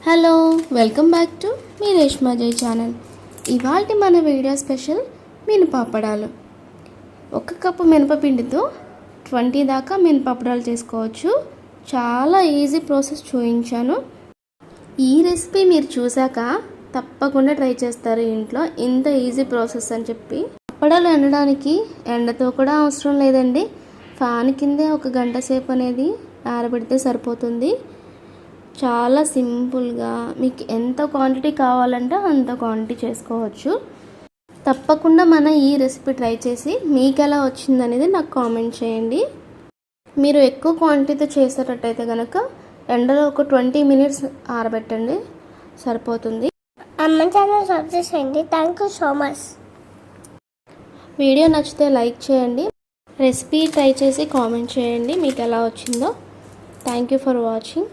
Hello, welcome back to me Reshma జై channel. ఇవాళ మన వీడియో స్పెషల్ మినపప్పడాలు. 1 కప్పు మినపపిండితో 20 దాకా మినపప్పడాలు చేసుకోవచ్చు. చాలా ఈజీ ప్రాసెస్ చూపించాను. ఈ రెసిపీ మీరు చూసాక తప్పకుండా ట్రై చేస్తారు ఇంట్లో. ఇంత ఈజీ ప్రాసెస్ అని చెప్పి. అప్పడాలు ఎండడానికి ఎండతో కూడా అవసరం లేదండి. ఫ్యాన్ కిందే 1 గంట సేపు అనేది ఆరబెడితే సరిపోతుంది. చాలా సింపుల్గా మీకు ఎంత క్వాంటిటీ కావాలంటే అంత క్వాంటిటీ చేసుకోవచ్చు. తప్పకుండా మన ఈ రెసిపీ ట్రై చేసి మీకు ఎలా వచ్చిందనేది నాకు కామెంట్ చేయండి. మీరు ఎక్కువ క్వాంటిటీతో చేసేటట్టయితే కనుక ఎండలో ఒక 20 మినిట్స్ ఆరబెట్టండి, సరిపోతుంది. అమ్మ ఛానల్ సబ్స్క్రైబ్ చేయండి. Thank you so much. Video నచ్చితే లైక్ చేయండి. రెసిపీ ట్రై చేసి కామెంట్ చేయండి మీకు ఎలా వచ్చిందో. Thank you for watching.